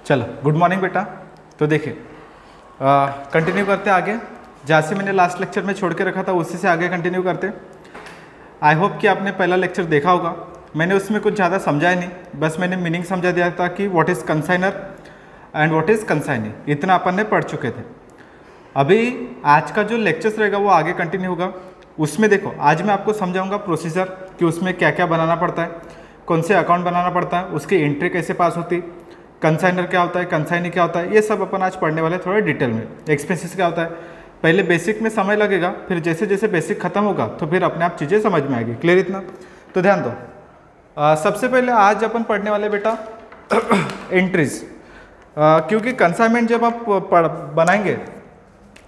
चलो good morning बेटा। तो देखिए कंटिन्यू करते आगे, जहाँ से मैंने लास्ट लेक्चर में छोड़ के रखा था उसी से आगे कंटिन्यू करते। आई होप कि आपने पहला लेक्चर देखा होगा। मैंने उसमें कुछ ज़्यादा समझाया नहीं, बस मैंने मीनिंग समझा दिया था कि what is consignor and what is consignee, इतना अपन ने पढ़ चुके थे। अभी आज का जो लेक्चर्स रहेगा वो आगे कंटिन्यू होगा। उसमें देखो आज मैं आपको समझाऊंगा प्रोसीजर कि उसमें क्या क्या बनाना पड़ता है, कौन से अकाउंट बनाना पड़ता है, उसकी एंट्री कैसे पास होती, कंसाइनर क्या होता है, कंसाइनी क्या होता है, ये सब अपन आज पढ़ने वाले थोड़े डिटेल में। एक्सपेंसेस क्या होता है, पहले बेसिक में समय लगेगा, फिर जैसे जैसे बेसिक खत्म होगा तो फिर अपने आप चीज़ें समझ में आएगी। क्लियर इतना? तो ध्यान दो। सबसे पहले आज अपन पढ़ने वाले बेटा एंट्रीज, क्योंकि कंसाइनमेंट जब आप बनाएंगे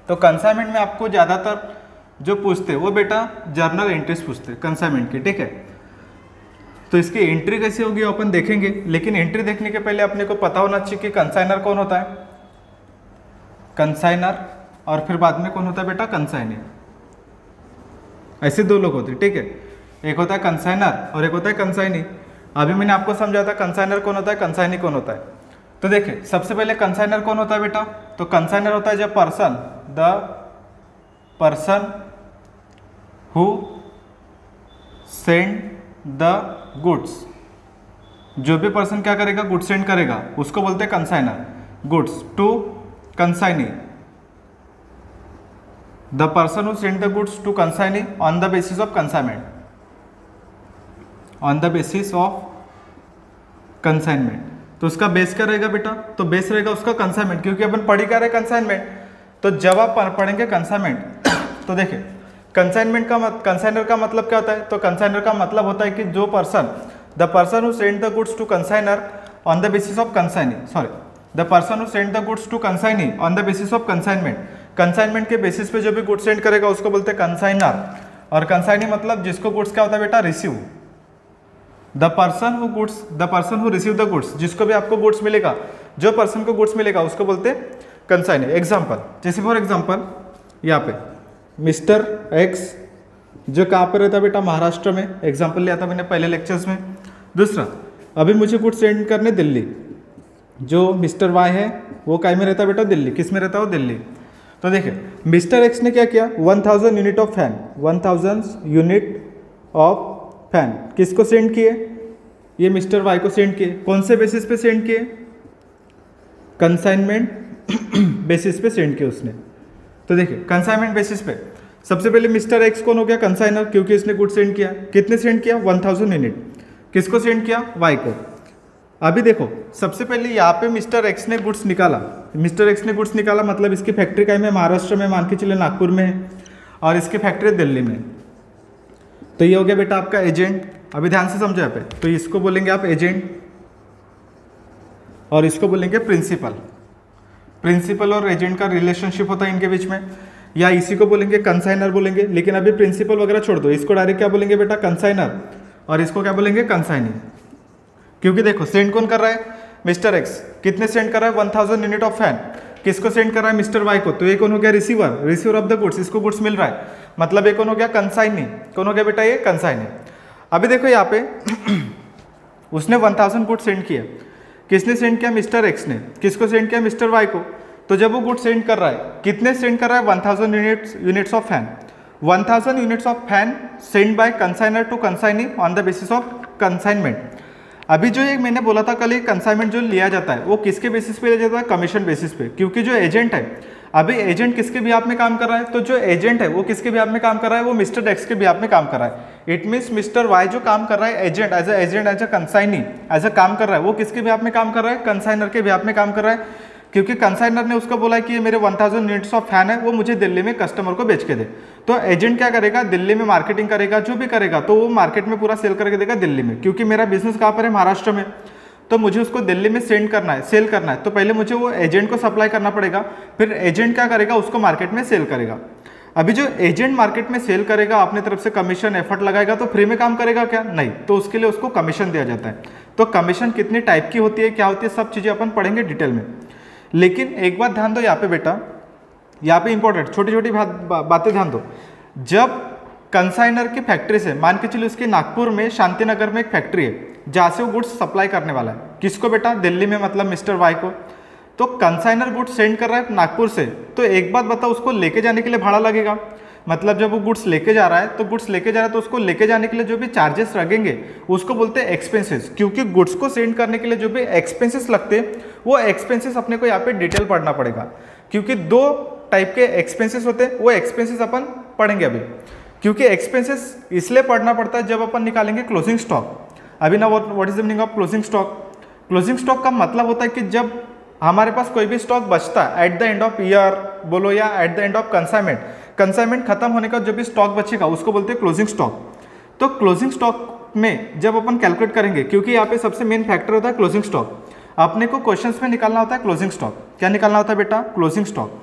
तो कंसाइनमेंट में आपको ज़्यादातर जो पूछते हैं वो बेटा जर्नल एंट्रीज पूछते हैं कंसाइनमेंट की, ठीक है। तो इसकी एंट्री कैसी होगी अपन देखेंगे, लेकिन एंट्री देखने के पहले अपने को पता होना चाहिए कि कंसाइनर कौन होता है, कंसाइनर, और फिर बाद में कौन होता है बेटा कंसाइनी। ऐसे दो लोग होते हैं, ठीक है। एक होता है कंसाइनर और एक होता है कंसाइनी। अभी मैंने आपको समझा था कंसाइनर कौन होता है, कंसाइनी कौन होता है। तो देखिए सबसे पहले कंसाइनर कौन होता है बेटा, तो कंसाइनर होता है जब person who send the goods, जो भी पर्सन क्या करेगा, गुड सेंड करेगा, उसको बोलते हैं consignor. Goods to consignee, the person who send the goods to consignee on the basis of consignment, on the basis of consignment. तो उसका बेस क्या रहेगा बेटा, तो बेस रहेगा उसका कंसाइनमेंट, क्योंकि अपन पढ़ी क्या रहे कंसाइनमेंट। तो जब आप पढ़ेंगे कंसाइनमेंट तो देखिए कंसाइनमेंट का कंसाइनर का मतलब क्या होता है, तो कंसाइनर का मतलब होता है कि जो person, the person who send the goods to consignor on the basis of consignee, sorry the person who send the goods to consignee on the basis of consignment. Consignment के बेसिस पे जो भी गुड्स सेंड करेगा उसको बोलते हैं consignor. और consignee मतलब जिसको गुड्स क्या होता है बेटा, receive. The person who receive the goods, जिसको भी आपको गुड्स मिलेगा, जो पर्सन को गुड्स मिलेगा उसको बोलते हैं कंसाइनी। एग्जाम्पल, जैसे फॉर एग्जाम्पल यहाँ पे मिस्टर एक्स जो कहाँ पर रहता है बेटा, महाराष्ट्र में, एग्जाम्पल लिया था मैंने पहले लेक्चर्स में। दूसरा, अभी मुझे गुड्स सेंड करने दिल्ली, जो मिस्टर वाई है वो काय में रहता है बेटा, दिल्ली। किस में रहता है वो, दिल्ली। तो देखिए मिस्टर एक्स ने क्या किया, 1000 unit of fan, 1000 unit of fan किसको सेंड किए, ये मिस्टर वाई को सेंड किए। कौन से बेसिस पे सेंड किए, कंसाइनमेंट बेसिस पे सेंड किए उसने। तो देखिए कंसाइनमेंट बेसिस पे सबसे पहले मिस्टर एक्स कौन हो गया, कंसाइनर, क्योंकि इसने गुड सेंड किया। कितने सेंड किया, 1000 यूनिट। किसको सेंड किया, वाई को। अभी देखो सबसे पहले यहाँ पे मिस्टर एक्स ने गुड्स निकाला, मिस्टर एक्स ने गुड्स निकाला मतलब इसकी फैक्ट्री कहीं में, महाराष्ट्र में, मान के चले नागपुर में है, और इसकी फैक्ट्री दिल्ली में। तो ये हो गया बेटा आपका एजेंट। अभी ध्यान से समझो यहाँ पे, तो इसको बोलेंगे आप एजेंट और इसको बोलेंगे प्रिंसिपल। प्रिंसिपल और एजेंट का रिलेशनशिप होता है इनके बीच में, या इसी को बोलेंगे कंसाइनर बोलेंगे। लेकिन अभी प्रिंसिपल वगैरह छोड़ दो, इसको डायरेक्ट क्या बोलेंगे बेटा, कंसाइनर, और इसको क्या बोलेंगे, कंसाइनी। क्योंकि देखो सेंड कौन कर रहा है, मिस्टर एक्स। कितने सेंड कर रहा है, 1000 यूनिट ऑफ फैन। किसको सेंड कर रहा है, मिस्टर वाई को। तो ये कौन हो गया, receiver, receiver of the goods, इसको गुड्स मिल रहा है, मतलब ये कौन हो गया, कंसाइनी। कौन हो गया बेटा, ये कंसाइनी। अभी देखो यहाँ पे उसने 1000 गुड्स सेंड किए। किसने सेंड किया, मिस्टर एक्स ने। किसको सेंड किया, मिस्टर वाई को। तो जब वो गुड सेंड कर रहा है, कितने सेंड कर रहा है, 1000 units of fan. 1000 units of fan send by consignor to consignee on the basis of consignment. अभी जो ये मैंने बोला था कल, ये कंसाइनमेंट जो लिया जाता है वो किसके बेसिस पे लिया जाता है, कमीशन बेसिस पे। क्योंकि जो एजेंट है, अभी एजेंट किसके बिहाफ में काम कर रहा है, तो जो एजेंट है वो किसके बिहाफ में काम कर रहा है, वो मिस्टर एक्स के बिहाफ में काम कर रहा है। इट मीन्स मिस्टर वाई जो काम कर रहा है agent, as a consignee, as a काम कर रहा है, वो किसके बिहाफ में काम कर रहा है, कंसाइनर के बिहाफ में काम कर रहा है। क्योंकि कंसाइनर ने उसको बोला कि ये मेरे 1000 यूनिट्स ऑफ फैन है, वो मुझे दिल्ली में कस्टमर को बेच के दे। तो एजेंट क्या करेगा, दिल्ली में मार्केटिंग करेगा, जो भी करेगा तो वो मार्केट में पूरा सेल करके देगा दिल्ली में। क्योंकि मेरा बिजनेस कहाँ पर है, महाराष्ट्र में, तो मुझे उसको दिल्ली में सेंड करना है, सेल करना है। तो पहले मुझे वो एजेंट को सप्लाई करना पड़ेगा, फिर एजेंट क्या करेगा, उसको मार्केट में सेल करेगा। अभी जो एजेंट मार्केट में सेल करेगा, अपने तरफ से कमीशन एफर्ट लगाएगा, तो फ्री में काम करेगा क्या, नहीं। तो उसके लिए उसको कमीशन दिया जाता है। तो कमीशन कितनी टाइप की होती है, क्या होती है, सब चीज़ें अपन पढ़ेंगे डिटेल में। लेकिन एक बात ध्यान दो यहाँ पे बेटा, यहाँ पे इंपॉर्टेंट छोटी छोटी बातें ध्यान दो। जब कंसाइनर की फैक्ट्री से, मान के चलिए उसके नागपुर में शांतिनगर में एक फैक्ट्री है जहाँ से वो गुड्स सप्लाई करने वाला है, किसको बेटा? दिल्ली में, मतलब मिस्टर वाई को। तो कंसाइनर गुड्स सेंड कर रहा है नागपुर से, तो एक बात बताओ, उसको लेके जाने के लिए भाड़ा लगेगा। मतलब जब वो गुड्स लेके जा रहा है, तो गुड्स लेके जा रहा है तो उसको लेके जाने के लिए जो भी चार्जेस लगेंगे उसको बोलते हैं एक्सपेंसेस। क्योंकि गुड्स को सेंड करने के लिए जो भी एक्सपेंसेस लगते हैं वो एक्सपेंसेस अपने को यहाँ पे डिटेल पढ़ना पड़ेगा, क्योंकि दो टाइप के एक्सपेंसेस होते हैं। वो एक्सपेंसेस अपन पढ़ेंगे अभी, क्योंकि एक्सपेंसेस इसलिए पढ़ना पड़ता है जब अपन निकालेंगे क्लोजिंग स्टॉक। अभी ना what is the meaning of closing stock? Closing stock का मतलब होता है कि जब हमारे पास कोई भी स्टॉक बचता है at the end of year बोलो या at the end of consignment खत्म होने का जो भी स्टॉक बचेगा उसको बोलते हैं क्लोजिंग स्टॉक। तो क्लोजिंग स्टॉक में जब अपन कैलकुलेट करेंगे, क्योंकि यहाँ पे सबसे मेन फैक्टर होता है क्लोजिंग स्टॉक, अपने को क्वेश्चंस में निकालना होता है क्लोजिंग स्टॉक। क्या निकालना होता है बेटा? Closing stock.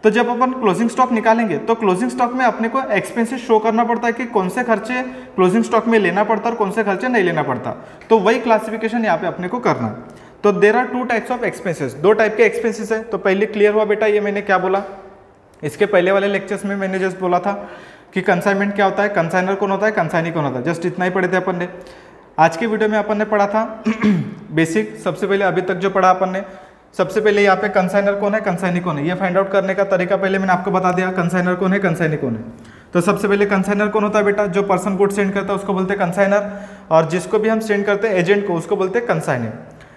तो जब अपन क्लोजिंग स्टॉक निकालेंगे तो क्लोजिंग स्टॉक में अपने को एक्सपेंसेस शो करना पड़ता है कि कौन से खर्चे क्लोजिंग स्टॉक में लेना पड़ता है और कौन से खर्चे नहीं लेना पड़ता। तो वही क्लासिफिकेशन यहाँ पे अपने को करना है। तो there are two types of expenses, दो टाइप के एक्सपेंसेस है। तो पहले क्लियर हुआ बेटा ये मैंने क्या बोला? इसके पहले वाले लेक्चर्स में मैंने जस्ट बोला था कि कंसाइनमेंट क्या होता है, कंसाइनर कौन होता है, कंसाइनी कौन होता है, जस्ट इतना ही पढ़े थे अपन ने। आज के वीडियो में अपन ने पढ़ा था बेसिक। सबसे पहले अभी तक जो पढ़ा अपन ने, सबसे पहले यहाँ पे कंसाइनर कौन है, कंसाइनी कौन है, ये फाइंड आउट करने का तरीका पहले मैंने आपको बता दिया। कंसाइनर कौन है, कंसाइनी कौन है। तो सबसे पहले कंसाइनर कौन होता है बेटा? जो पर्सन गुड सेंड करता है उसको बोलते हैं कंसाइनर, और जिसको भी हम सेंड करते हैं एजेंट को उसको बोलते हैं कंसाइनी।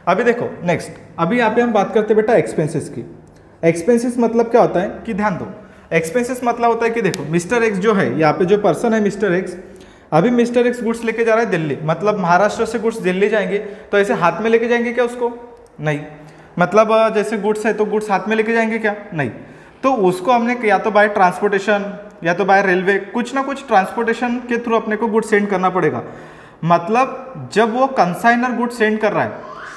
अभी देखो नेक्स्ट, अभी यहाँ पे हम बात करते हैं बेटा एक्सपेंसेस की। एक्सपेंसेस मतलब क्या होता है कि ध्यान दो, एक्सपेंसेस मतलब होता है कि देखो मिस्टर एक्स जो है, यहाँ पे जो पर्सन है मिस्टर एक्स, अभी मिस्टर एक्स गुड्स लेके जा रहा है दिल्ली, मतलब महाराष्ट्र से गुड्स दिल्ली जाएंगे तो ऐसे हाथ में लेके जाएंगे क्या उसको? नहीं। मतलब जैसे गुड्स है तो गुड्स हाथ में लेके जाएंगे क्या? नहीं। तो उसको हमने या तो बाय ट्रांसपोर्टेशन या तो बाय रेलवे, कुछ ना कुछ ट्रांसपोर्टेशन के थ्रू अपने को गुड्स सेंड करना पड़ेगा। मतलब जब वो कंसाइनर गुड्स सेंड कर रहा है,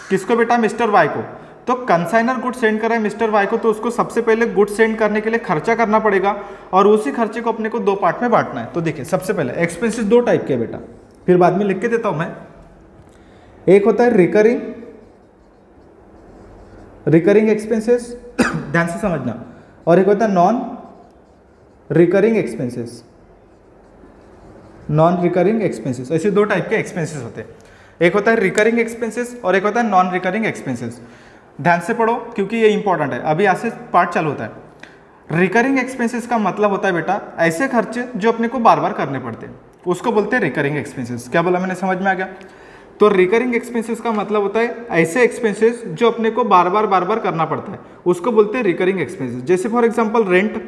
किसको बेटा? मिस्टर वाई को। तो कंसाइनर गुड्स सेंड कर रहा है मिस्टर वाई को, तो उसको सबसे पहले गुड्स सेंड करने के लिए खर्चा करना पड़ेगा, और उसी खर्चे को अपने को दो पार्ट में बांटना है। तो देखिए सबसे पहले एक्सपेंसेस दो टाइप के बेटा, फिर बाद में लिख के देता हूं मैं। एक होता है रिकरिंग एक्सपेंसेस ध्यान से समझना, और एक होता है non recurring expenses. Non recurring expenses, ऐसे दो टाइप के एक्सपेंसेस होते हैं। एक होता है रिकरिंग एक्सपेंसेस और एक होता है नॉन रिकरिंग एक्सपेंसेस। ध्यान से पढ़ो क्योंकि ये इंपॉर्टेंट है, अभी यहाँ से पार्ट चालू होता है। रिकरिंग एक्सपेंसेस का मतलब होता है बेटा ऐसे खर्चे जो अपने को बार बार करने पड़ते हैं, उसको बोलते हैं रिकरिंग एक्सपेंसेस। क्या बोला मैंने, समझ में आ गया? तो रिकरिंग एक्सपेंसेस का मतलब होता है ऐसे एक्सपेंसेस जो अपने को बार बार करना पड़ता है, उसको बोलते हैं रिकरिंग एक्सपेंसेस। जैसे फॉर एग्जाम्पल रेंट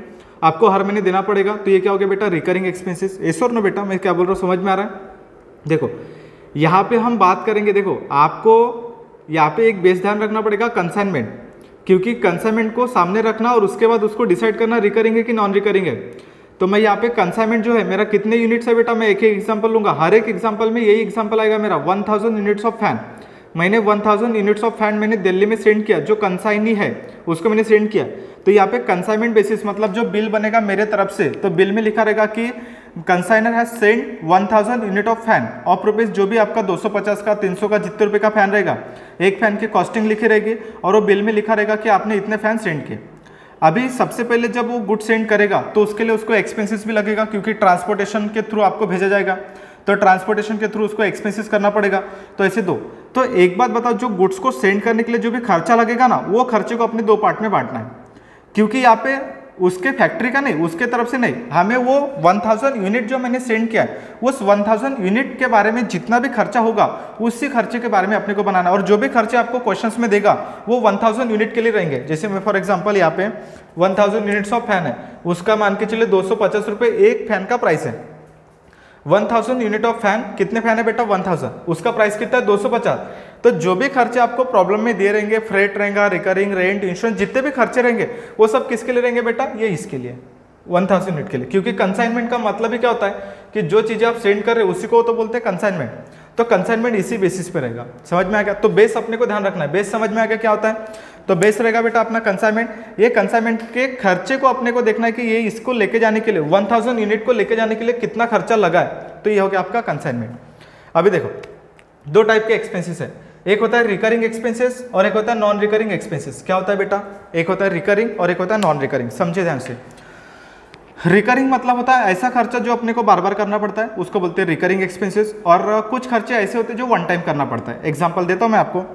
आपको हर महीने देना पड़ेगा, तो ये क्या हो गया बेटा? Recurring expenses. ऐसा और नो बेटा, मैं क्या बोल रहा हूँ समझ में आ रहा है? देखो यहाँ पे हम बात करेंगे, देखो आपको यहाँ पे एक बेस ध्यान रखना पड़ेगा कंसाइनमेंट, क्योंकि कंसाइनमेंट को सामने रखना और उसके बाद उसको डिसाइड करना रिकरिंग है कि नॉन रिकरिंग है। तो मैं यहाँ पे कंसाइनमेंट जो है मेरा कितने यूनिट्स है बेटा, मैं एक एग्जांपल लूंगा, हर एक एग्जांपल में यही एग्जांपल आएगा मेरा 1000 यूनिट्स ऑफ फैन। मैंने 1000 यूनिट्स ऑफ फैन मैंने दिल्ली में सेंड किया, जो कंसाइनी है उसको मैंने सेंड किया। तो यहाँ पे कंसाइनमेंट बेसिस मतलब जो बिल बनेगा मेरे तरफ से, तो बिल में लिखा रहेगा कि consignor has send 1000 unit of fan of rupees, जो भी आपका 250 का 300 का जितने रुपए का फैन रहेगा, एक फैन की कॉस्टिंग लिखी रहेगी और वो बिल में लिखा रहेगा कि आपने इतने फैन सेंड किए। अभी सबसे पहले जब वो गुड सेंड करेगा तो उसके लिए उसको एक्सपेंसेस भी लगेगा, क्योंकि ट्रांसपोर्टेशन के थ्रू आपको भेजा जाएगा, तो ट्रांसपोर्टेशन के थ्रू उसको एक्सपेंसेस करना पड़ेगा। तो ऐसे दो। तो एक बात बताओ, जो गुड्स को सेंड करने के लिए जो भी खर्चा लगेगा ना, वो खर्चे को अपने दो पार्ट में बांटना है, क्योंकि यहाँ पे उसके फैक्ट्री का नहीं, उसके तरफ से नहीं, हमें वो 1000 यूनिट जो मैंने सेंड किया है उस 1000 यूनिट के बारे में जितना भी खर्चा होगा उसी खर्चे के बारे में अपने को बनाना है। और जो भी खर्चे आपको क्वेश्चंस में देगा वो 1000 यूनिट के लिए रहेंगे। जैसे मैं फॉर एग्जांपल यहाँ पे 1000 यूनिट्स ऑफ फैन है, उसका मान के चलिए 250 रुपये एक फैन का प्राइस है। 1000 यूनिट ऑफ फैन, कितने फैन है बेटा? 1000, उसका प्राइस कितना है? 250। तो जो भी खर्चे आपको प्रॉब्लम में दिए रहेंगे, फ्रेट रहेगा, रिकरिंग, रेंट, इंश्योरेंस, जितने भी खर्चे रहेंगे वो सब किसके लिए रहेंगे बेटा? ये इसके लिए 1000 यूनिट के लिए। क्योंकि कंसाइनमेंट का मतलब ही क्या होता है कि जो चीजें आप सेंड कर रहे हो उसी को तो बोलते हैं कंसाइनमेंट। तो कंसाइनमेंट इसी बेसिस पे रहेगा। समझ में आ गया? तो बेस अपने को ध्यान रखना है। बेस समझ में आ गया क्या होता है? तो बेस रहेगा बेटा अपना कंसाइनमेंट। ये कंसाइनमेंट के खर्चे को अपने को देखना है कि ये इसको लेके जाने के लिए 1000 यूनिट को लेके जाने के लिए कितना खर्चा लगा है, तो ये हो गया आपका कंसाइनमेंट। अभी देखो दो टाइप के एक्सपेंसेस है, एक होता है रिकरिंग एक्सपेंसेस और एक होता है नॉन रिकरिंग एक्सपेंसेस। क्या होता है बेटा? एक होता है रिकरिंग और एक होता है नॉन रिकरिंग। समझे ध्यान से। रिकरिंग मतलब होता है ऐसा खर्चा जो अपने को बार बार करना पड़ता है, उसको बोलते हैं रिकरिंग एक्सपेंसेस। और कुछ खर्चे ऐसे होते हैं जो वन टाइम करना पड़ता है। एग्जांपल देता हूं मैं आपको।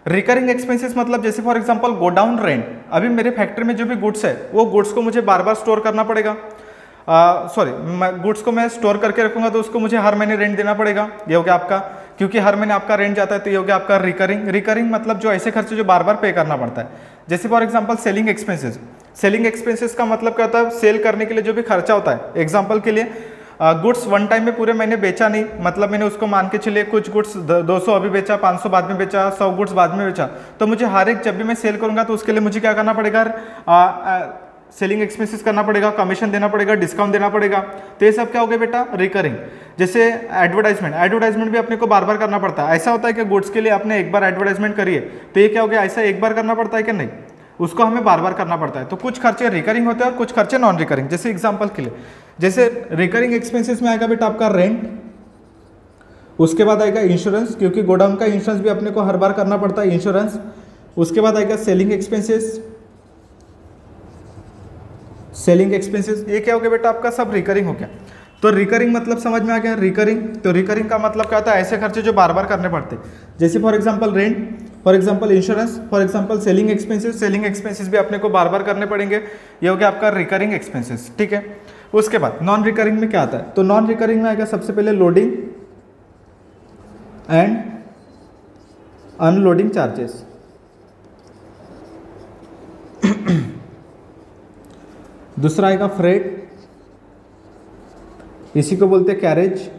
रिकरिंग एक्सपेंसेस मतलब जैसे फॉर एग्जांपल गोडाउन रेंट, अभी मेरे फैक्ट्री में जो भी गुड्स है वो गुड्स को मुझे बार बार स्टोर करना पड़ेगा, गुड्स को मैं स्टोर करके रखूंगा तो उसको मुझे हर महीने रेंट देना पड़ेगा, ये हो गया आपका, क्योंकि हर महीने आपका रेंट जाता है तो ये हो गया आपका रिकरिंग। रिकरिंग मतलब जो ऐसे खर्चे जो बार बार पे करना पड़ता है, जैसे for example selling expenses. Selling expenses का मतलब क्या होता है, सेल करने के लिए जो भी खर्चा होता है। एग्जाम्पल के लिए गुड्स वन टाइम में पूरे महीने बेचा नहीं, मतलब मैंने उसको मान के चलिए कुछ गुड्स 200 अभी बेचा, 500 बाद में बेचा, 100 गुड्स बाद में बेचा, तो मुझे हर एक जब भी मैं सेल करूंगा तो उसके लिए मुझे क्या करना पड़ेगा, सेलिंग एक्सपेंसेस करना पड़ेगा, कमीशन देना पड़ेगा, डिस्काउंट देना पड़ेगा। तो ये सब क्या हो गया बेटा, रिकरिंग। जैसे एडवर्टाइजमेंट, एडवर्टाइजमेंट भी अपने को बार बार करना पड़ता है। ऐसा होता है कि गुड्स के लिए आपने एक बार एडवर्टाइजमेंट करी है तो ये क्या हो गया, ऐसा एक बार करना पड़ता है कि नहीं, उसको हमें बार बार करना पड़ता है। तो कुछ खर्चे रिकरिंग होते हैं और कुछ खर्चे नॉन रिकरिंग। जैसे एग्जांपल के लिए, जैसे रिकरिंग एक्सपेंसेस में आएगा बेटा आपका रेंट, उसके बाद आएगा इंश्योरेंस, क्योंकि गोडाउन का इंश्योरेंस भी अपने को हर बार करना पड़ता है, इंश्योरेंस। उसके बाद आएगा सेलिंग एक्सपेंसेस, सेलिंग एक्सपेंसेस। ये क्या हो गया बेटा आपका, सब रिकरिंग हो गया। तो रिकरिंग मतलब समझ में आ गया, रिकरिंग। तो रिकरिंग का मतलब क्या होता है, ऐसे खर्चे जो बार बार करने पड़ते हैं, जैसे for example rent, for example insurance, for example selling expenses. Selling expenses भी अपने को बार बार करने पड़ेंगे, ये हो गया आपका रिकरिंग एक्सपेंसेस, ठीक है। उसके बाद नॉन रिकरिंग में क्या आता है, तो नॉन रिकरिंग में आएगा सबसे पहले लोडिंग एंड अनलोडिंग चार्जेस। दूसरा आएगा फ्रेट, इसी को बोलते हैं कैरेज।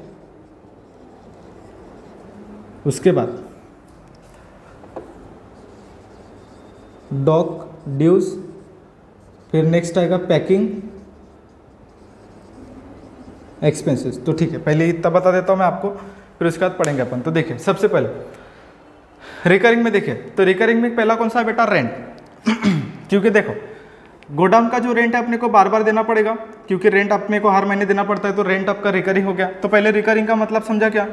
उसके बाद डॉक ड्यूज, फिर नेक्स्ट आएगा पैकिंग एक्सपेंसेस। तो ठीक है, पहले इतना बता देता हूं मैं आपको, फिर उसके बाद पढ़ेंगे अपन। तो देखिए सबसे पहले रिकरिंग में देखिए, तो रिकरिंग में पहला कौन सा है बेटा, रेंट। क्योंकि देखो गोडाउन का जो रेंट है अपने को बार बार देना पड़ेगा, क्योंकि रेंट अपने को हर महीने देना पड़ता है, तो रेंट आपका रिकरिंग हो गया। तो पहले रिकरिंग का मतलब समझा क्या,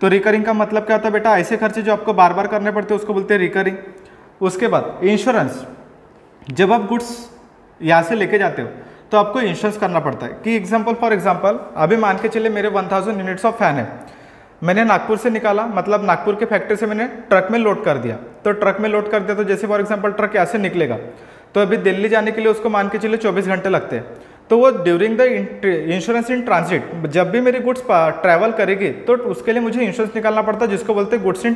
तो रिकरिंग का मतलब क्या होता है बेटा, ऐसे खर्चे जो आपको बार बार करने पड़ते हैं उसको बोलते हैं रिकरिंग। उसके बाद इंश्योरेंस, जब आप गुड्स यहाँ से लेके जाते हो तो आपको इंश्योरेंस करना पड़ता है। कि एग्जाम्पल फॉर एग्जाम्पल अभी मान के चले मेरे 1000 यूनिट्स ऑफ फैन है, मैंने नागपुर से निकाला, मतलब नागपुर के फैक्ट्री से मैंने ट्रक में लोड कर दिया। तो ट्रक में लोड कर दिया तो जैसे फॉर एग्जांपल ट्रक यहाँ से निकलेगा तो अभी दिल्ली जाने के लिए उसको मान के चलिए 24 घंटे लगते हैं। तो वो during the insurance in transit, जब भी मेरी गुड्स ट्रैवल करेगी तो उसके लिए मुझे इंश्योरेंस निकालना पड़ता है, जिसको बोलते हैं goods in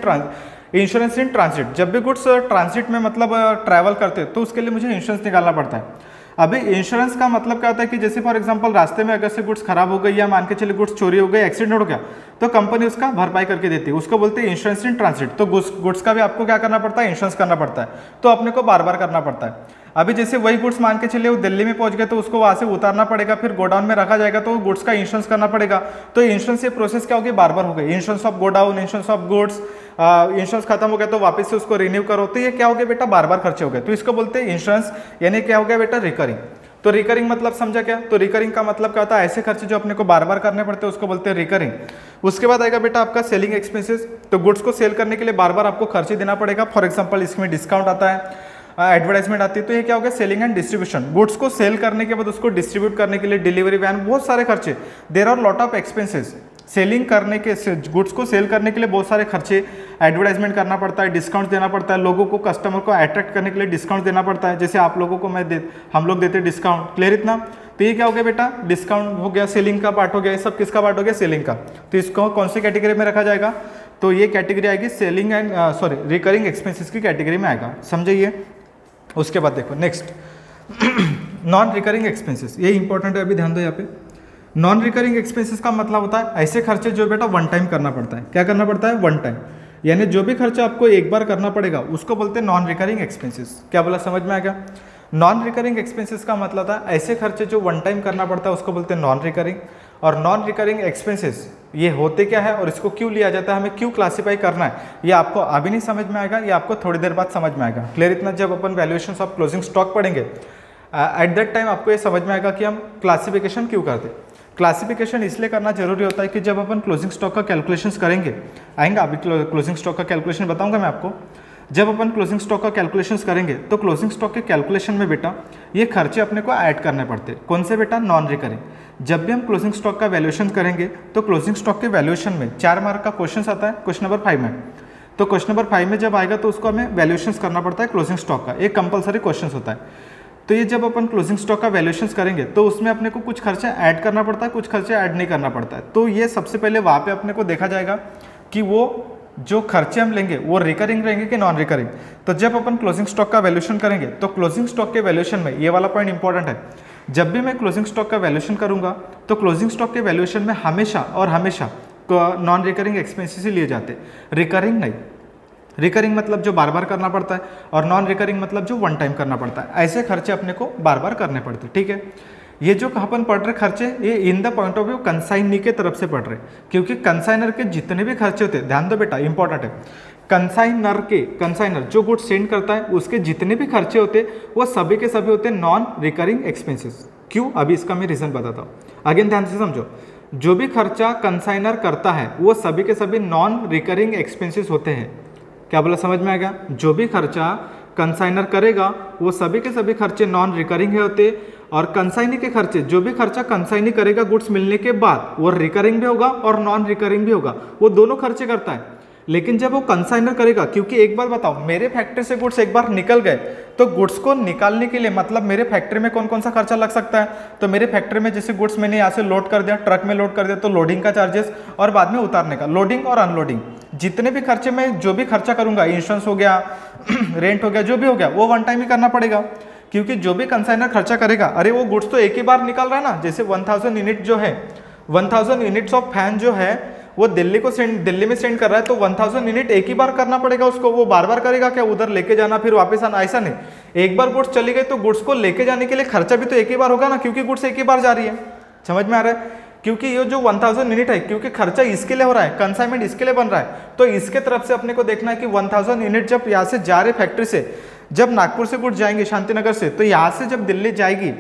insurance in transit. जब भी गुड्स ट्रांजिट में मतलब ट्रैवल करते हैं तो उसके लिए मुझे इंश्योरेंस निकालना पड़ता है। अभी इंश्योरेंस का मतलब क्या होता है कि जैसे फॉर एग्जांपल रास्ते में अगर से गुड्स खराब हो गई या मान के चलिए गुड्स चोरी हो गई, एक्सीडेंट हो गया, तो कंपनी उसका भरपाई करके देती है, उसको बोलते हैं इंश्योरेंस इन ट्रांजिट। तो गुड्स का भी आपको क्या करना पड़ता है, इंश्योरेंस करना पड़ता है, तो अपने को बार बार करना पड़ता है। अभी जैसे वही गुड्स मान के चलिए वो दिल्ली में पहुंच गए तो उसको वहां से उतारना पड़ेगा, फिर गोडाउन में रखा जाएगा, तो गुड्स का इंश्योरेंस करना पड़ेगा। तो इंश्योरेंस ये प्रोसेस क्या होगी, बार बार हो गई। Insurance of godown, insurance of goods, insurance खत्म हो गया तो वापस से उसको रिन्यू करो, तो ये क्या हो गया बेटा, बार बार खर्चे हो गए। तो इसको बोलते हैं इंश्योरेंस, यानी क्या हो गया बेटा, रिकरिंग। तो रिकरिंग मतलब समझा क्या, तो रिकरिंग का मतलब क्या होता है, ऐसे खर्चे जो अपने को बार बार करने पड़ते हैं उसको बोलते हैं रिकरिंग। उसके बाद आएगा बेटा आपका सेलिंग एक्सपेंसेस। तो गुड्स को सेल करने के लिए बार बार आपको खर्चे देना पड़ेगा। फॉर एग्जांपल इसमें डिस्काउंट आता है, एडवर्टाइजमेंट आती है, तो ये क्या हो गया, सेलिंग एंड डिस्ट्रीब्यूशन। गुड्स को सेल करने के बाद उसको डिस्ट्रीब्यूट करने के लिए डिलीवरी वैन, बहुत सारे खर्चे, there are lot of expenses. Selling करने के, गुड्स को सेल करने के लिए बहुत सारे खर्चे, एडवर्टाइजमेंट करना पड़ता है, डिस्काउंट देना पड़ता है, लोगों को, कस्टमर को अट्रैक्ट करने के लिए डिस्काउंट देना पड़ता है। जैसे आप लोगों को हम लोग देते डिस्काउंट, क्लियर इतना। तो ये क्या हो गया बेटा, डिस्काउंट हो गया, सेलिंग का पार्ट हो गया, ये सब किसका पार्ट हो गया, सेलिंग का। तो इसको कौन सी कैटेगरी में रखा जाएगा, तो ये कैटेगरी आएगी सेलिंग एंड रिकरिंग एक्सपेंसेस की कैटेगरी में आएगा, समझिए। उसके बाद देखो नेक्स्ट नॉन रिकरिंग एक्सपेंसेस, ये इंपॉर्टेंट है, अभी ध्यान दो यहाँ पे। नॉन रिकरिंग एक्सपेंसेस का मतलब होता है ऐसे खर्चे जो बेटा वन टाइम करना पड़ता है। क्या करना पड़ता है, वन टाइम, यानी जो भी खर्चा आपको एक बार करना पड़ेगा उसको बोलते हैं नॉन रिकरिंग एक्सपेंसेस। क्या बोला, समझ में आ गया। नॉन रिकरिंग एक्सपेंसेस का मतलब था ऐसे खर्चे जो वन टाइम करना पड़ता है उसको बोलते हैं नॉन रिकरिंग। और नॉन रिकरिंग एक्सपेंसेस ये होते क्या है और इसको क्यों लिया जाता है, हमें क्यों क्लासीफाई करना है, ये आपको अभी नहीं समझ में आएगा, ये आपको थोड़ी देर बाद समझ में आएगा। क्लियर इतना, जब अपन वैल्यूएशन ऑफ क्लोजिंग स्टॉक पढ़ेंगे एट दैट टाइम आपको ये समझ में आएगा कि हम क्लासिफिकेशन क्यों करते हैं। क्लासिफिकेशन इसलिए करना जरूरी होता है कि जब अपन क्लोजिंग स्टॉक का कैलकुलेशंस करेंगे, आएंगे अभी क्लोजिंग स्टॉक का कैलकुलेशन बताऊंगा मैं आपको। जब अपन क्लोजिंग स्टॉक का कैलकुलेशंस करेंगे तो क्लोजिंग स्टॉक के कैलकुलेशन में बेटा ये खर्चे अपने को ऐड करने पड़ते हैं। कौन से बेटा, नॉन रिकरिंग। जब भी हम क्लोजिंग स्टॉक का वैल्यूएशन करेंगे तो क्लोजिंग स्टॉक के वैल्यूएशन में 4 मार्क का क्वेश्चन आता है, क्वेश्चन नंबर 5 में। तो क्वेश्चन नंबर 5 में जब आएगा तो उसको हमें वैल्यूएशंस करना पड़ता है क्लोजिंग स्टॉक का, एक कंपलसरी क्वेश्चन होता है। तो ये जब अपन क्लोजिंग स्टॉक का वैल्यूएशंस करेंगे तो उसमें अपने को कुछ खर्चा ऐड करना पड़ता है, कुछ खर्चा ऐड नहीं करना पड़ता है। तो ये सबसे पहले वहाँ पे अपने को देखा जाएगा कि वो जो खर्चे हम लेंगे वो रिकरिंग रहेंगे कि नॉन रिकरिंग। तो जब अपन क्लोजिंग स्टॉक का वैल्यूएशन करेंगे तो क्लोजिंग स्टॉक के वैल्यूएशन में ये वाला पॉइंट इंपॉर्टेंट है, जब भी मैं क्लोजिंग स्टॉक का वैल्यूएशन करूंगा तो क्लोजिंग स्टॉक के वैल्यूएशन में हमेशा और हमेशा नॉन रिकरिंग एक्सपेंसेस ही लिए जाते हैं, रिकरिंग नहीं। रिकरिंग मतलब जो बार बार करना पड़ता है और नॉन रिकरिंग मतलब जो वन टाइम करना पड़ता है। ऐसे खर्चे अपने को बार बार करने पड़ते हैं, ठीक है। ये जो अपन पढ़ रहे खर्चे ये in the point of view consignee के तरफ से पढ़ रहे, क्योंकि कंसाइनर के जितने भी खर्चे होते हैं, ध्यान दो बेटा इंपॉर्टेंट है, कंसाइनर जो गुड्स सेंड करता है उसके जितने भी खर्चे होते हैं वो सभी के सभी होते हैं नॉन रिकरिंग एक्सपेंसेस। क्यों, अभी इसका मैं रीजन बताता हूँ, अगेन ध्यान से समझो। जो भी खर्चा कंसाइनर करता है वो सभी के सभी नॉन रिकरिंग एक्सपेंसेस होते हैं। क्या बोला, समझ में आ गया? जो भी खर्चा कंसाइनर करेगा वो सभी के सभी खर्चे नॉन रिकरिंग होते, और कंसाइनी के खर्चे, जो भी खर्चा कंसाइनी करेगा गुड्स मिलने के बाद वो रिकरिंग भी होगा और नॉन रिकरिंग भी होगा, वो दोनों खर्चे करता है। लेकिन जब वो कंसाइनर करेगा, क्योंकि एक बात बताओ, मेरे फैक्ट्री से गुड्स एक बार निकल गए तो गुड्स को निकालने के लिए मतलब मेरे फैक्ट्री में कौन कौन सा खर्चा लग सकता है, तो मेरे फैक्ट्री में जैसे गुड्स मैंने यहाँ से लोड कर दिया, ट्रक में लोड कर दिया, तो लोडिंग का चार्जेस और बाद में उतारने का, लोडिंग और अनलोडिंग, जितने भी खर्चे मैं जो भी खर्चा करूंगा, इंश्योरेंस हो गया, रेंट हो गया, जो भी हो गया, वो वन टाइम ही करना पड़ेगा। क्योंकि जो भी कंसाइनर खर्चा करेगा, अरे वो गुड्स तो एक ही बार निकल रहा है ना, जैसे 1000 यूनिट जो है, 1000 यूनिट्स ऑफ फैन जो है वो दिल्ली में सेंड कर रहा है, तो 1000 यूनिट एक ही बार करना पड़ेगा उसको, वो बार बार करेगा क्या, उधर लेके जाना फिर वापस आना, ऐसा नहीं। एक बार गुड्स चली गई तो गुड्स को लेके जाने के लिए खर्चा भी तो एक ही बार होगा ना, क्योंकि गुड्स एक ही बार जा रही है। समझ में आ रहा है? क्योंकि ये जो 1000 यूनिट है, क्योंकि खर्चा इसके लिए हो रहा है, कंसाइनमेंट इसके लिए बन रहा है, तो इसके तरफ से अपने को देखना है कि 1000 यूनिट जब यहाँ से जा रहे फैक्ट्री से, जब नागपुर से गुड्स जाएंगे शांतिनगर से, तो यहाँ से जब दिल्ली जाएगी,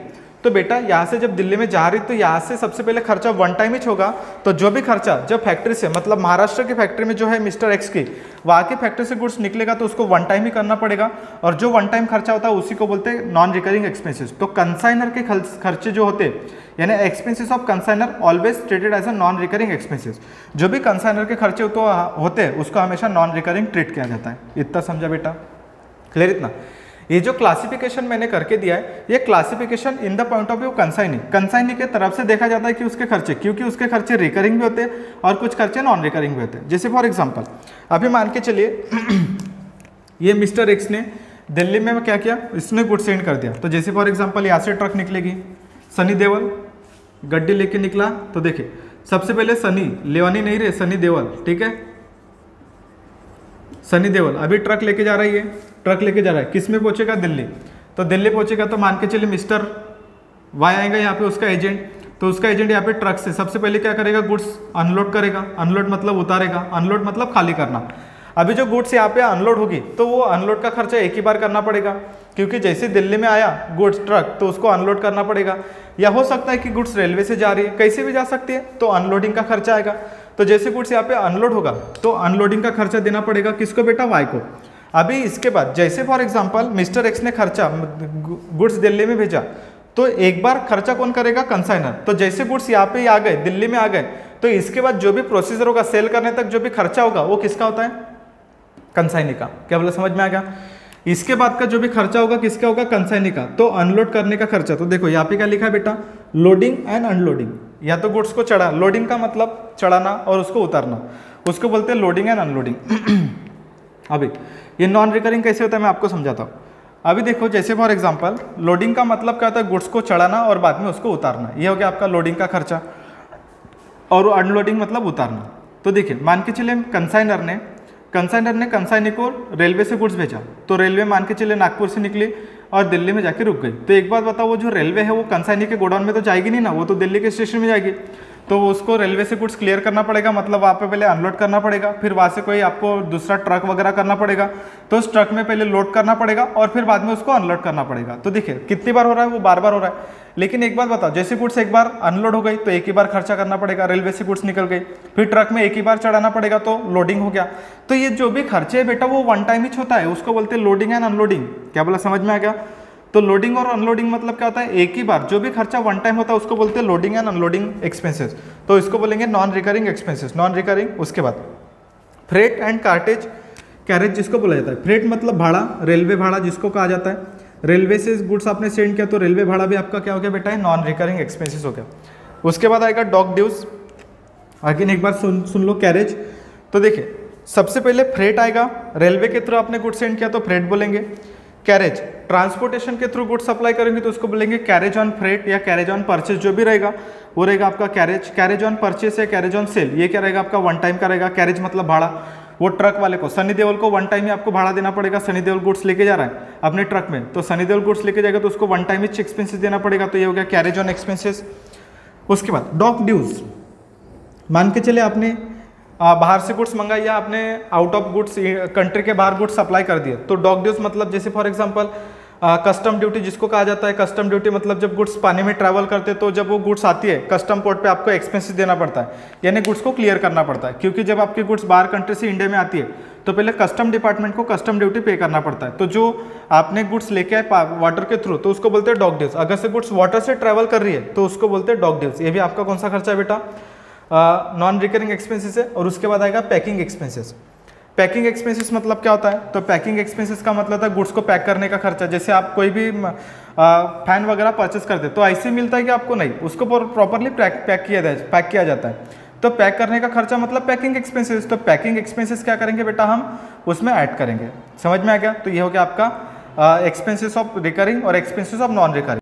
तो बेटा यहाँ से जब दिल्ली में जा रही तो यहाँ से सबसे पहले खर्चा वन टाइम ही होगा। तो जो भी खर्चा जब फैक्ट्री से, मतलब महाराष्ट्र की फैक्ट्री में जो है मिस्टर एक्स की, वहाँ की फैक्ट्री से गुड्स निकलेगा तो उसको वन टाइम ही करना पड़ेगा, और जो वन टाइम खर्चा होता है उसी को बोलते हैं नॉन रिकरिंग एक्सपेंसेस। तो कंसाइनर के खर्चे जो होते हैं, यानी expenses of consignor always treated as a non recurring expenses. जो भी कंसाइनर के खर्चे होते हैं उसको हमेशा नॉन रिकरिंग ट्रीट किया जाता है। इतना समझा बेटा? क्लियर? इतना ये जो क्लासिफिकेशन मैंने करके दिया है, ये classification in the point of view consignee के तरफ से देखा जाता है कि उसके खर्चे, क्योंकि उसके खर्चे रिकरिंग भी होते हैं और कुछ खर्चे नॉन रिकरिंग भी होते हैं। जैसे फॉर एग्जांपल अभी मान के चलिए ये मिस्टर एक्स ने दिल्ली में क्या किया, इसने गुड सेंड कर दिया। तो जैसे फॉर एग्जाम्पल यहाँ से ट्रक निकलेगी, सनी देओल गड्डी लेके निकला, तो देखिए सबसे पहले सनी लेवानी नहीं रहे, सनी देओल, ठीक है, सनी देओल अभी ट्रक लेके जा रही है, ट्रक लेके जा रहा है, किस में पहुंचेगा, दिल्ली। तो दिल्ली पहुंचेगा तो मान के चलिए मिस्टर वाई आएगा यहाँ पे, उसका एजेंट, तो उसका एजेंट यहाँ पे ट्रक से सबसे पहले क्या करेगा, गुड्स अनलोड करेगा, अनलोड मतलब उतारेगा, अनलोड मतलब खाली करना। अभी जो गुड्स यहाँ पे अनलोड होगी तो वो अनलोड का खर्चा एक ही बार करना पड़ेगा, क्योंकि जैसे दिल्ली में आया गुड्स ट्रक तो उसको अनलोड करना पड़ेगा। या हो सकता है कि गुड्स रेलवे से जा रही है, कैसे भी जा सकती है, तो अनलोडिंग का खर्चा आएगा। तो जैसे गुड्स यहाँ पे अनलोड होगा तो अनलोडिंग का खर्चा देना पड़ेगा, किसको बेटा, वाई को। अभी इसके बाद जैसे फॉर एग्जांपल मिस्टर एक्स ने खर्चा गुड्स दिल्ली में भेजा, तो एक बार खर्चा कौन करेगा, कंसाइनर। तो जैसे गुड्स यहाँ पे आ गए, दिल्ली में आ गए, तो इसके बाद जो भी प्रोसीजर होगा सेल करने तक जो भी खर्चा होगा वो किसका होता है, कंसाइनी का। क्या बोला, समझ में आ गया? इसके बाद का जो भी खर्चा होगा किसका होगा, कंसाइनी का। तो अनलोड करने का खर्चा, तो देखो यहाँ पे क्या लिखा है बेटा, लोडिंग एंड अनलोडिंग। या तो गुड्स को चढ़ा, लोडिंग का मतलब चढ़ाना और उसको उतारना, उसको बोलते हैं लोडिंग एंड अनलोडिंग। अभी ये नॉन रिकरिंग कैसे होता है मैं आपको समझाता हूँ। अभी देखो जैसे फॉर एग्जांपल लोडिंग का मतलब क्या होता है, गुड्स को चढ़ाना और बाद में उसको उतारना, ये हो गया आपका लोडिंग का खर्चा। और अनलोडिंग मतलब उतारना। तो देखिए मान के चलिए कंसाइनर ने कंसाइनी को रेलवे से गुड्स भेजा, तो रेलवे मान के चलिए नागपुर से निकली और दिल्ली में जाके रुक गई। तो एक बात बताओ, वो जो रेलवे है वो कंसाइनी के गोडाउन में तो जाएगी नहीं ना, वो तो दिल्ली के स्टेशन में जाएगी। तो उसको रेलवे से गुड्स क्लियर करना पड़ेगा, मतलब वहाँ पे पहले अनलोड करना पड़ेगा, फिर वहाँ से कोई आपको दूसरा ट्रक वगैरह करना पड़ेगा, तो उस ट्रक में पहले लोड करना पड़ेगा और फिर बाद में उसको अनलोड करना पड़ेगा। तो देखिए कितनी बार हो रहा है, वो बार बार हो रहा है। लेकिन एक बात बताओ, जैसे गुड्स एक बार अनलोड हो गई तो एक ही बार खर्चा करना पड़ेगा, रेलवे से गुड्स निकल गई, फिर ट्रक में एक ही बार चढ़ाना पड़ेगा, तो लोडिंग हो गया। तो ये जो भी खर्चे है बेटा वो वन टाइम ही होता है, उसको बोलते हैं लोडिंग एंड अनलोडिंग। क्या बोला, समझ में आ गया? तो लोडिंग और अनलोडिंग मतलब क्या होता है, एक ही बार जो भी खर्चा वन टाइम होता है उसको बोलते हैं लोडिंग एंड अनलोडिंग एक्सपेंसेस। तो इसको बोलेंगे non recurring expenses, non recurring. उसके बाद फ्रेट एंड कार्टेज, कैरेज जिसको बोला जाता है। फ्रेट मतलब भाड़ा, रेलवे भाड़ा जिसको कहा जाता है। रेलवे से गुड्स आपने सेंड किया तो रेलवे भाड़ा भी आपका क्या हो गया बेटा है, नॉन रिकरिंग एक्सपेंसेस हो गया। उसके बाद आएगा डॉक ड्यूज। अगेन एक बार सुन लो कैरेज। तो देखिए सबसे पहले फ्रेट आएगा, रेलवे के थ्रू आपने गुड्स सेंड किया तो फ्रेट बोलेंगे। कैरेज ट्रांसपोर्टेशन के थ्रू गुड्स सप्लाई करेंगे तो उसको बोलेंगे कैरेज ऑन फ्रेट या कैरेज ऑन परचेज, जो भी रहेगा वो रहेगा आपका कैरेज। कैरेज ऑन परचेज या कैरेज ऑन सेल ये क्या रहेगा आपका, वन टाइम का रहेगा। कैरेज मतलब भाड़ा, वो ट्रक वाले को, सनी देओल को वन टाइम ही आपको भाड़ा देना पड़ेगा। सनी देओल गुड्स लेके जा रहा है अपने ट्रक में, तो सनी देओल गुड्स लेके जाएगा तो उसको वन टाइम ही एक्सपेंसेस देना पड़ेगा, तो ये हो गया कैरेज ऑन एक्सपेंसेस। उसके बाद डॉक ड्यूज, मान के चले आपने बाहर से गुड्स मंगाई या आपने आउट ऑफ गुड्स कंट्री के बाहर गुड्स सप्लाई कर दिए, तो डॉक ड्यूज मतलब जैसे फॉर एग्जांपल कस्टम ड्यूटी जिसको कहा जाता है। कस्टम ड्यूटी मतलब जब गुड्स पानी में ट्रैवल करते हैं तो जब वो गुड्स आती है कस्टम पोर्ट पे आपको एक्सपेंसेस देना पड़ता है, यानी गुड्स को क्लियर करना पड़ता है, क्योंकि जब आपकी गुड्स बाहर कंट्री से इंडिया में आती है तो पहले कस्टम डिपार्टमेंट को कस्टम ड्यूटी पे करना पड़ता है। तो जो आपने गुड्स लेके आए वाटर के थ्रू तो उसको बोलते हैं डॉक ड्यूज। अगर से गुड्स वाटर से ट्रैवल कर रही है तो उसको बोलते हैं डॉक ड्यूज। ये भी आपका कौन सा खर्चा है बेटा, नॉन रिकरिंग एक्सपेंसेस है। और उसके बाद आएगा पैकिंग एक्सपेंसेस। पैकिंग एक्सपेंसेस मतलब क्या होता है, तो पैकिंग एक्सपेंसेस का मतलब था गुड्स को पैक करने का खर्चा। जैसे आप कोई भी फैन वगैरह परचेस करते तो ऐसे मिलता है कि आपको नहीं, उसको प्रॉपरली पैक किया जाता है, तो पैक करने का खर्चा मतलब पैकिंग एक्सपेंसेस। तो पैकिंग एक्सपेंसेस क्या करेंगे बेटा, हम उसमें ऐड करेंगे। समझ में आ गया। तो ये हो गया आपका एक्सपेंसेस ऑफ रिकरिंग और एक्सपेंसेस ऑफ नॉन रिकरिंग।